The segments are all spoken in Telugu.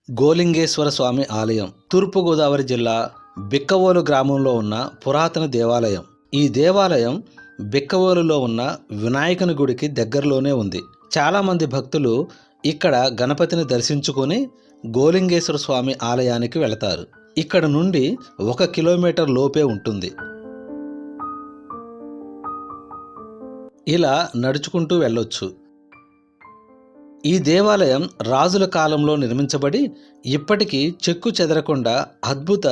గోలింగేశ్వర స్వామి ఆలయం తూర్పుగోదావరి జిల్లా బిక్కవోలు గ్రామంలో ఉన్న పురాతన దేవాలయం. ఈ దేవాలయం బిక్కవోలులో ఉన్న వినాయకుని గుడికి దగ్గరలోనే ఉంది. చాలామంది భక్తులు ఇక్కడ గణపతిని దర్శించుకొని గోలింగేశ్వర స్వామి ఆలయానికి వెళతారు. ఇక్కడ నుండి 1 కిలోమీటర్ లోపే ఉంటుంది. ఇలా నడుచుకుంటూ వెళ్ళొచ్చు. ఈ దేవాలయం రాజుల కాలంలో నిర్మించబడి ఇప్పటికీ చెక్కు చెదరకుండా అద్భుత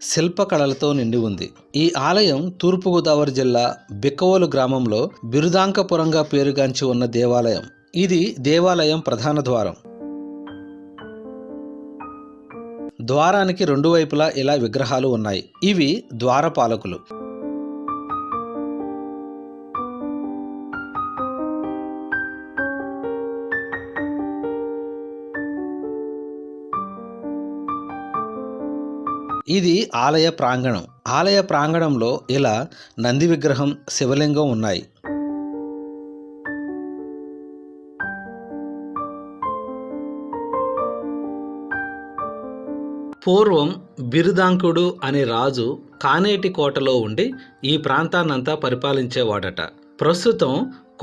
శిల్పకళలతో నిండి ఉంది. ఈ ఆలయం తూర్పుగోదావరి జిల్లా బిక్కవోలు గ్రామంలో బిరుదాంకపురంగా పేరుగాంచి ఉన్న దేవాలయం. ఇది దేవాలయం ప్రధాన ద్వారం. ద్వారానికి 2 వైపులా ఇలా విగ్రహాలు ఉన్నాయి. ఇవి ద్వారపాలకులు. ఇది ఆలయ ప్రాంగణం. ఆలయ ప్రాంగణంలో ఇలా నంది విగ్రహం, శివలింగం ఉన్నాయి. పూర్వం బిరుదాంకుడు అనే రాజు కానేటి కోటలో ఉండి ఈ ప్రాంతాన్నంతా పరిపాలించేవాడట. ప్రస్తుతం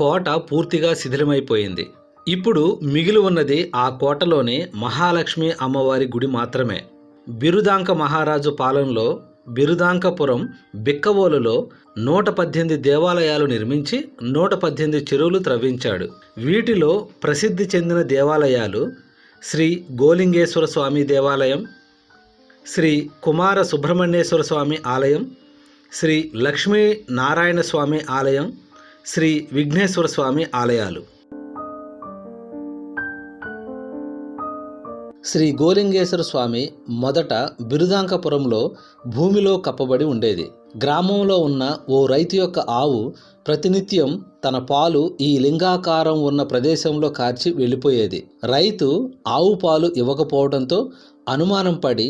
కోట పూర్తిగా శిథిలమైపోయింది. ఇప్పుడు మిగిలి ఉన్నది ఆ కోటలోని మహాలక్ష్మి అమ్మవారి గుడి మాత్రమే. బిరుదాంక మహారాజు పాలనలో బిరుదాంకపురం బిక్కవోలులో 118 దేవాలయాలు నిర్మించి 118 చెరువులు త్రవ్వించాడు. వీటిలో ప్రసిద్ధి చెందిన దేవాలయాలు శ్రీ గోలింగేశ్వర స్వామి దేవాలయం, శ్రీ కుమార సుబ్రహ్మణ్యేశ్వర స్వామి ఆలయం, శ్రీ లక్ష్మీ నారాయణ స్వామి ఆలయం, శ్రీ విఘ్నేశ్వర స్వామి ఆలయాలు. శ్రీ గోలింగేశ్వర స్వామి మొదట బిరుదాంకపురంలో భూమిలో కప్పబడి ఉండేది. గ్రామంలో ఉన్న ఓ రైతు యొక్క ఆవు ప్రతినిత్యం తన పాలు ఈ లింగాకారం ఉన్న ప్రదేశంలో కార్చి వెళ్ళిపోయేది. రైతు ఆవు పాలు ఇవ్వకపోవడంతో అనుమానం పడి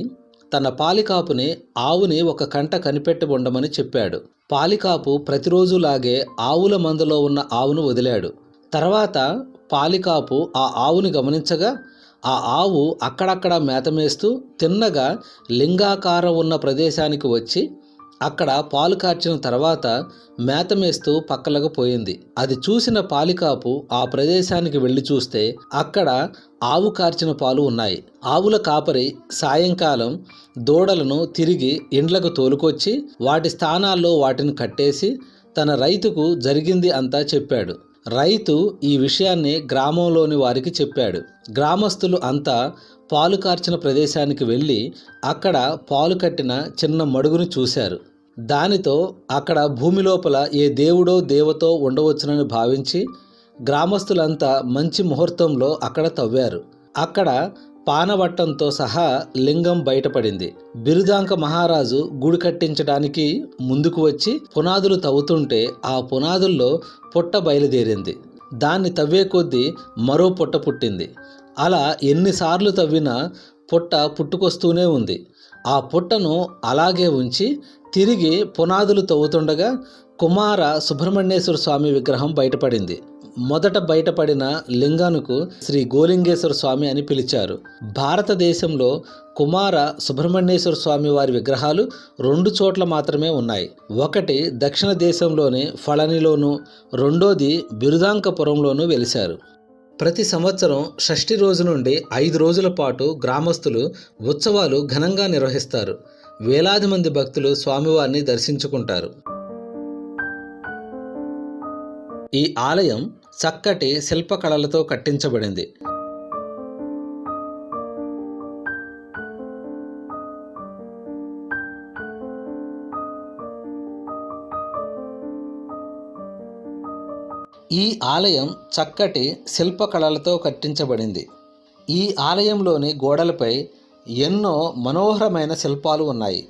తన పాలికాపుని ఆవుని ఒక కంట కనిపెట్టి ఉండమని చెప్పాడు. పాలికాపు ప్రతిరోజులాగే ఆవుల మందలో ఉన్న ఆవును వదిలాడు. తర్వాత పాలికాపు ఆ ఆవుని గమనించగా ఆ ఆవు అక్కడక్కడ మేతమేస్తూ తిన్నగా లింగాకారం ఉన్న ప్రదేశానికి వచ్చి అక్కడ పాలు కార్చిన తర్వాత మేతమేస్తూ పక్కలకు పోయింది. అది చూసిన పాలికాపు ఆ ప్రదేశానికి వెళ్ళి చూస్తే అక్కడ ఆవు కార్చిన పాలు ఉన్నాయి. ఆవుల కాపరి సాయంకాలం దూడలను తిరిగి ఇండ్లకు తోలుకొచ్చి వాటి స్థానాల్లో వాటిని కట్టేసి తన రైతుకు జరిగింది అంతా చెప్పాడు. రైతు ఈ విషయాన్ని గ్రామంలోని వారికి చెప్పాడు. గ్రామస్తులు అంతా పాలు కార్చిన ప్రదేశానికి వెళ్ళి అక్కడ పాలు కట్టిన చిన్న మడుగును చూశారు. దానితో అక్కడ భూమి లోపల ఏ దేవుడో దేవతో ఉండవచ్చునని భావించి గ్రామస్తులంతా మంచి ముహూర్తంలో అక్కడ తవ్వారు. అక్కడ పానవట్టంతో సహా లింగం బయటపడింది. బిరుదాంక మహారాజు గుడి కట్టించడానికి ముందుకు వచ్చి పునాదులు తవ్వుతుంటే ఆ పునాదుల్లో పుట్ట బయలుదేరింది. దాన్ని తవ్వే కొద్దీ మరో పుట్ట పుట్టింది. అలా ఎన్నిసార్లు తవ్వినా పుట్ట పుట్టుకొస్తూనే ఉంది. ఆ పుట్టను అలాగే ఉంచి తిరిగి పునాదులు తవ్వుతుండగా కుమార సుబ్రహ్మణ్యేశ్వర స్వామి విగ్రహం బయటపడింది. మొదట బయటపడిన లింగానుకు శ్రీ గోలింగేశ్వర స్వామి అని పిలిచారు. భారతదేశంలో కుమార సుబ్రహ్మణ్యేశ్వర స్వామి వారి విగ్రహాలు 2 చోట్ల మాత్రమే ఉన్నాయి. ఒకటి దక్షిణ దేశంలోని ఫళనిలోను, రెండోది బిరుదాంకపురంలోనూ వెలిశారు. ప్రతి సంవత్సరం షష్ఠి రోజు నుండి 5 రోజుల పాటు గ్రామస్తులు ఉత్సవాలు ఘనంగా నిర్వహిస్తారు. వేలాది మంది భక్తులు స్వామివారిని దర్శించుకుంటారు. ఈ ఆలయం చక్కటి శిల్పకళలతో కట్టించబడింది. ఈ ఆలయం చక్కటి శిల్పకళలతో కట్టించబడింది. ఈ ఆలయంలోని గోడలపై ఎన్నో మనోహరమైన శిల్పాలు ఉన్నాయి.